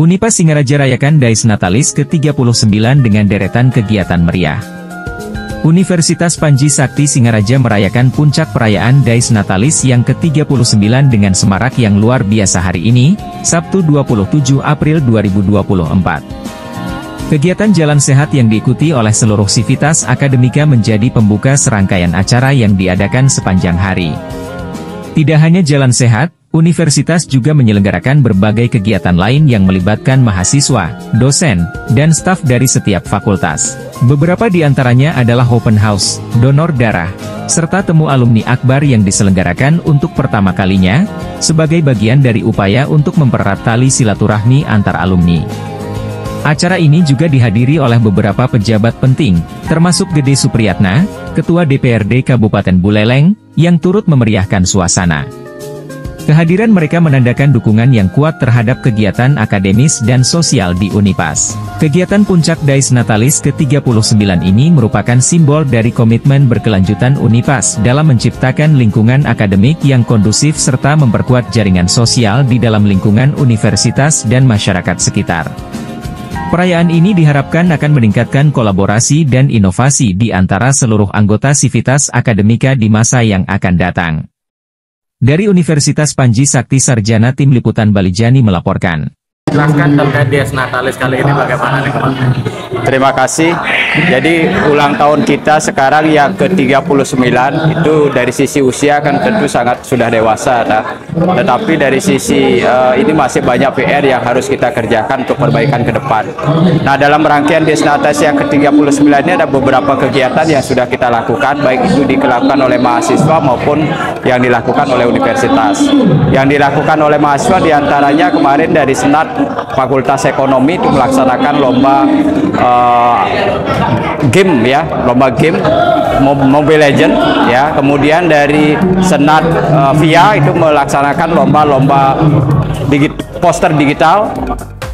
Unipas Singaraja rayakan Dies Natalis ke-39 dengan deretan kegiatan meriah. Universitas Panji Sakti Singaraja merayakan puncak perayaan Dies Natalis yang ke-39 dengan semarak yang luar biasa hari ini, Sabtu 27 April 2024. Kegiatan Jalan Sehat yang diikuti oleh seluruh sivitas akademika menjadi pembuka serangkaian acara yang diadakan sepanjang hari. Tidak hanya Jalan Sehat, universitas juga menyelenggarakan berbagai kegiatan lain yang melibatkan mahasiswa, dosen, dan staf dari setiap fakultas. Beberapa di antaranya adalah open house, donor darah, serta temu alumni akbar yang diselenggarakan untuk pertama kalinya, sebagai bagian dari upaya untuk mempererat tali silaturahmi antar alumni. Acara ini juga dihadiri oleh beberapa pejabat penting, termasuk Gede Supriyatna, Ketua DPRD Kabupaten Buleleng, yang turut memeriahkan suasana. Kehadiran mereka menandakan dukungan yang kuat terhadap kegiatan akademis dan sosial di Unipas. Kegiatan puncak Dies Natalis ke-39 ini merupakan simbol dari komitmen berkelanjutan Unipas dalam menciptakan lingkungan akademik yang kondusif serta memperkuat jaringan sosial di dalam lingkungan universitas dan masyarakat sekitar. Perayaan ini diharapkan akan meningkatkan kolaborasi dan inovasi di antara seluruh anggota sivitas akademika di masa yang akan datang. Dari Universitas Panji Sakti Sarjana Tim Liputan Balijani melaporkan. Jelaskan terkait Dies Natalis kali ini bagaimana nih Pak? Terima kasih. Jadi ulang tahun kita sekarang yang ke-39 itu dari sisi usia kan tentu sangat sudah dewasa, tetapi dari sisi ini masih banyak PR yang harus kita kerjakan untuk perbaikan ke depan. Nah, dalam rangkaian Dies Natalis yang ke-39 ini ada beberapa kegiatan yang sudah kita lakukan, baik itu dilakukan oleh mahasiswa maupun yang dilakukan oleh universitas. Yang dilakukan oleh mahasiswa diantaranya kemarin dari Senat Fakultas Ekonomi itu melaksanakan lomba game ya, lomba game Mobile Legend ya. Kemudian dari Senat VIA itu melaksanakan lomba poster digital.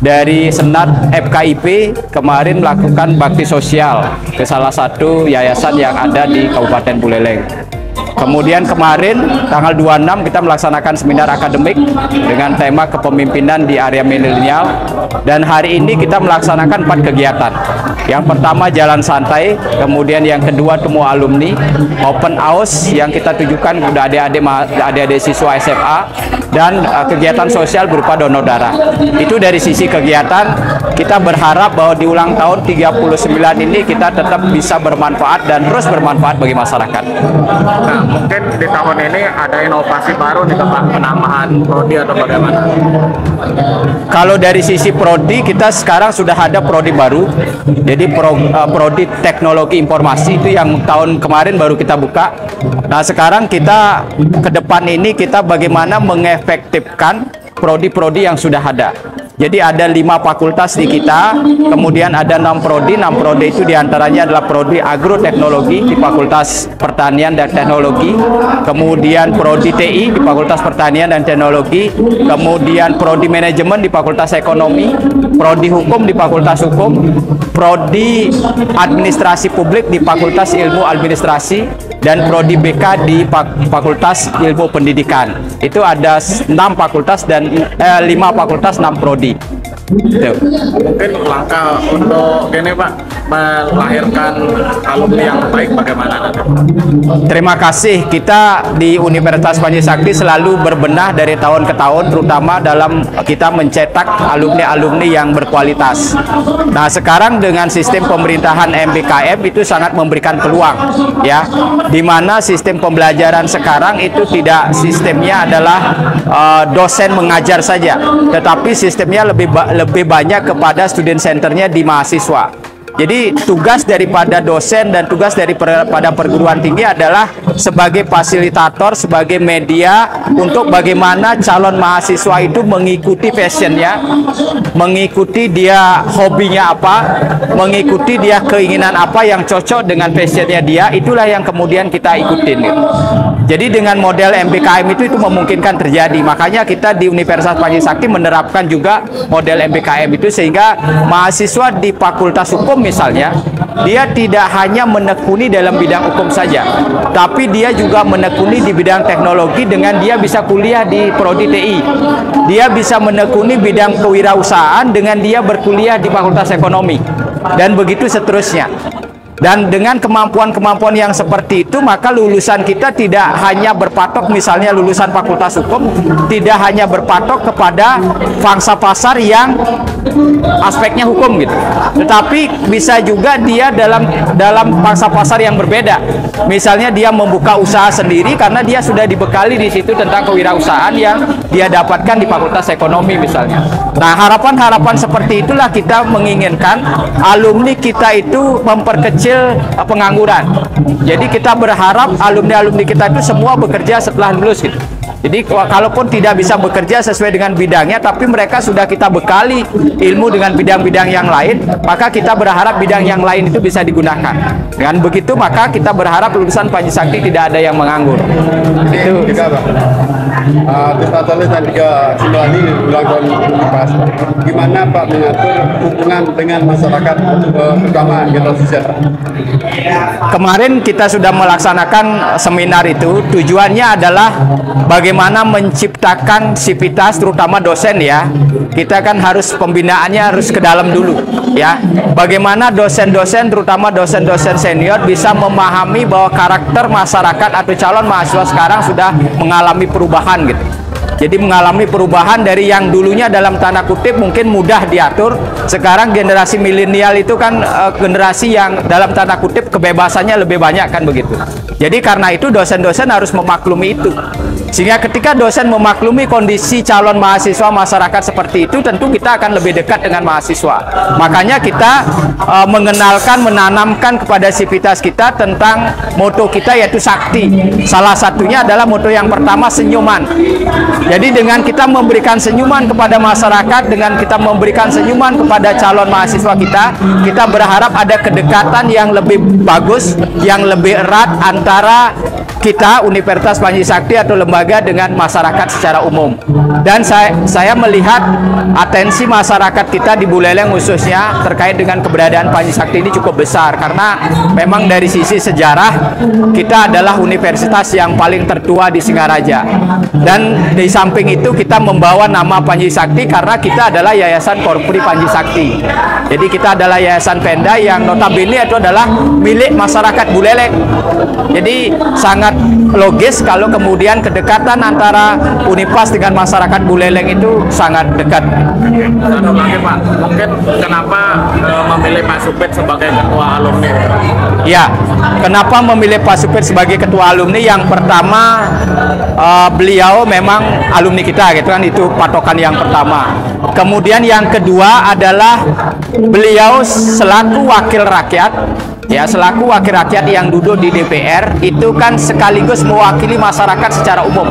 Dari Senat FKIP kemarin melakukan bakti sosial ke salah satu yayasan yang ada di Kabupaten Buleleng. Kemudian kemarin tanggal 26 kita melaksanakan seminar akademik dengan tema kepemimpinan di area milenial, dan hari ini kita melaksanakan 4 kegiatan. Yang pertama jalan santai, kemudian yang kedua temu alumni, open house yang kita tujukan kepada adik-adik siswa SMA, dan kegiatan sosial berupa donor darah. Itu dari sisi kegiatan. Kita berharap bahwa di ulang tahun 39 ini kita tetap bisa bermanfaat dan terus bermanfaat bagi masyarakat. Nah, mungkin di tahun ini ada inovasi baru nih Pak, penambahan prodi atau bagaimana? Kalau dari sisi prodi, kita sekarang sudah ada prodi baru. Jadi prodi teknologi informasi itu yang tahun kemarin baru kita buka. Nah, sekarang kita ke depan ini kita bagaimana mengefektifkan prodi-prodi yang sudah ada. Jadi ada 5 fakultas di kita, kemudian ada 6 prodi. 6 prodi itu diantaranya adalah prodi agroteknologi di Fakultas Pertanian dan Teknologi, kemudian prodi TI di Fakultas Pertanian dan Teknologi, kemudian prodi manajemen di Fakultas Ekonomi, prodi hukum di Fakultas Hukum, prodi administrasi publik di Fakultas Ilmu Administrasi, dan prodi BK di Fakultas Ilmu Pendidikan. Itu ada 6 fakultas dan 5 fakultas 6 prodi. Mungkin langkah untuk ini Pak, melahirkan alumni yang baik bagaimana nanti? Terima kasih. Kita di Universitas Panji Sakti selalu berbenah dari tahun ke tahun, terutama dalam kita mencetak alumni-alumni yang berkualitas. Nah, sekarang dengan sistem pemerintahan MBKM itu sangat memberikan peluang ya, di mana sistem pembelajaran sekarang itu tidak sistemnya adalah dosen mengajar saja, tetapi sistemnya lebih banyak kepada student centernya di mahasiswa. Jadi tugas daripada dosen dan tugas daripada perguruan tinggi adalah sebagai fasilitator, sebagai media untuk bagaimana calon mahasiswa itu mengikuti passionnya, mengikuti dia hobinya apa, mengikuti dia keinginan apa yang cocok dengan passionnya dia. Itulah yang kemudian kita ikutin gitu. Jadi dengan model MBKM itu memungkinkan terjadi. Makanya kita di Universitas Panji Sakti menerapkan juga model MBKM itu, sehingga mahasiswa di Fakultas Hukum misalnya, dia tidak hanya menekuni dalam bidang hukum saja, tapi tetapi dia juga menekuni di bidang teknologi dengan dia bisa kuliah di Prodi TI. Dia bisa menekuni bidang kewirausahaan dengan dia berkuliah di Fakultas Ekonomi. Dan begitu seterusnya. Dan dengan kemampuan-kemampuan yang seperti itu, maka lulusan kita tidak hanya berpatok, misalnya lulusan Fakultas Hukum, tidak hanya berpatok kepada pangsa pasar yang aspeknya hukum gitu, tetapi bisa juga dia dalam pangsa pasar yang berbeda. Misalnya dia membuka usaha sendiri karena dia sudah dibekali di situ tentang kewirausahaan yang dia dapatkan di Fakultas Ekonomi misalnya. Nah, harapan-harapan seperti itulah kita menginginkan alumni kita itu memperkecil pengangguran. Jadi kita berharap alumni-alumni kita itu semua bekerja setelah lulus gitu. Jadi kalaupun tidak bisa bekerja sesuai dengan bidangnya, tapi mereka sudah kita bekali ilmu dengan bidang-bidang yang lain, maka kita berharap bidang yang lain itu bisa digunakan. Dengan begitu maka kita berharap lulusan Panji Sakti tidak ada yang menganggur. Itu juga Pak. Tetapi dan juga Simulani ulang tahun Univas. Gimana Pak mengatur hubungan dengan masyarakat, terutama generasi Z? Kemarin kita sudah melaksanakan seminar itu, tujuannya adalah bagaimana menciptakan sivitas, terutama dosen ya. Kita kan harus pembinaannya harus ke dalam dulu ya. Bagaimana dosen-dosen, terutama dosen-dosen senior bisa memahami bahwa karakter masyarakat atau calon mahasiswa sekarang sudah mengalami perubahan gitu. Jadi mengalami perubahan dari yang dulunya dalam tanda kutip mungkin mudah diatur. Sekarang generasi milenial itu kan generasi yang dalam tanda kutip kebebasannya lebih banyak kan begitu. Jadi karena itu dosen-dosen harus memaklumi itu. Sehingga ketika dosen memaklumi kondisi calon mahasiswa masyarakat seperti itu, tentu kita akan lebih dekat dengan mahasiswa. Makanya kita mengenalkan, menanamkan kepada sivitas kita tentang moto kita yaitu sakti. Salah satunya adalah moto yang pertama senyuman. Jadi dengan kita memberikan senyuman kepada masyarakat, dengan kita memberikan senyuman kepada calon mahasiswa kita berharap ada kedekatan yang lebih bagus, yang lebih erat antara kita Universitas Panji Sakti atau lembaga dengan masyarakat secara umum. Dan saya melihat atensi masyarakat kita di Buleleng khususnya terkait dengan keberadaan Panji Sakti ini cukup besar, karena memang dari sisi sejarah kita adalah universitas yang paling tertua di Singaraja. Dan di samping itu kita membawa nama Panji Sakti karena kita adalah Yayasan Korpri Panji Sakti. Jadi kita adalah yayasan Pemda yang notabene itu adalah milik masyarakat Buleleng. Jadi sangat logis kalau kemudian kedekatan antara Univas dengan masyarakat Buleleng itu sangat dekat. Satu lagi Pak, mungkin kenapa memilih Pak Supit sebagai ketua alumni? Ya, kenapa memilih Pak Supit sebagai ketua alumni? Yang pertama, beliau memang alumni kita, gitu kan, itu patokan yang pertama. Kemudian yang kedua adalah beliau selaku wakil rakyat. Ya, selaku wakil rakyat yang duduk di DPR itu kan sekaligus mewakili masyarakat secara umum.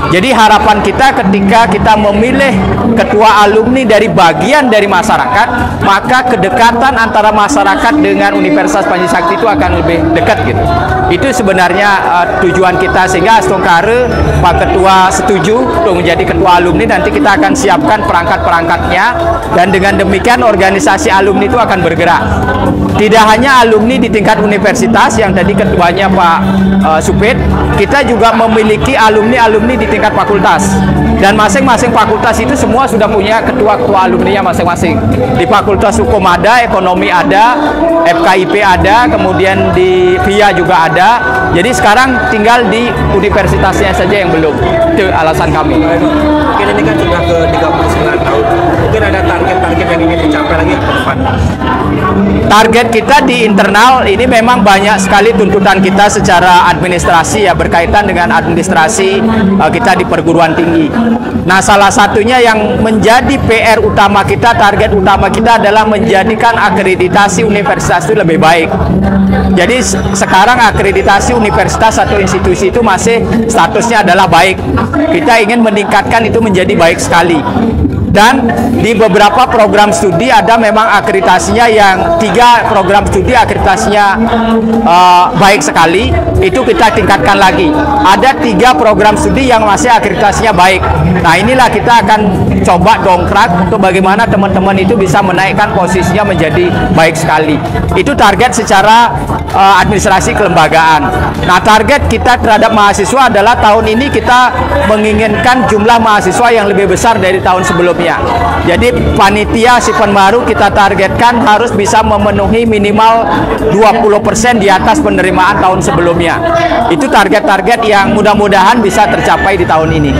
Jadi harapan kita ketika kita memilih ketua alumni dari bagian dari masyarakat, maka kedekatan antara masyarakat dengan Universitas Panji Sakti itu akan lebih dekat gitu. Itu sebenarnya tujuan kita, sehingga Astongkare Pak Ketua setuju untuk menjadi ketua alumni. Nanti kita akan siapkan perangkat-perangkatnya, dan dengan demikian organisasi alumni itu akan bergerak. Tidak hanya alumni di tingkat universitas yang tadi ketuanya Pak Supit, kita juga memiliki alumni-alumni di tingkat fakultas, dan masing-masing fakultas itu semua sudah punya ketua-ketua alumninya masing-masing. Di Fakultas Hukum ada, Ekonomi ada, FKIP ada, kemudian di VIA juga ada. Jadi sekarang tinggal di universitasnya saja yang belum. Itu alasan kami. Mungkin ini kan sudah ke 39 tahun. Mungkin ada target-target yang ingin dicapai lagi ke depan. Target kita di internal ini memang banyak sekali tuntutan kita secara administrasi ya, berkaitan dengan administrasi kita di perguruan tinggi. Nah, salah satunya yang menjadi PR utama kita, target utama kita adalah menjadikan akreditasi universitas itu lebih baik. Jadi sekarang akreditasi universitas atau institusi itu masih statusnya adalah baik. Kita ingin meningkatkan itu menjadi baik sekali. Dan di beberapa program studi ada memang akreditasinya yang 3 program studi akreditasinya baik sekali, itu kita tingkatkan lagi. Ada 3 program studi yang masih akreditasinya baik. Nah, inilah kita akan coba dongkrak untuk bagaimana teman-teman itu bisa menaikkan posisinya menjadi baik sekali. Itu target secara administrasi kelembagaan. Nah, target kita terhadap mahasiswa adalah tahun ini kita menginginkan jumlah mahasiswa yang lebih besar dari tahun sebelumnya. Jadi panitia Sipan Baru kita targetkan harus bisa memenuhi minimal 20% di atas penerimaan tahun sebelumnya. Itu target-target yang mudah-mudahan bisa tercapai di tahun ini.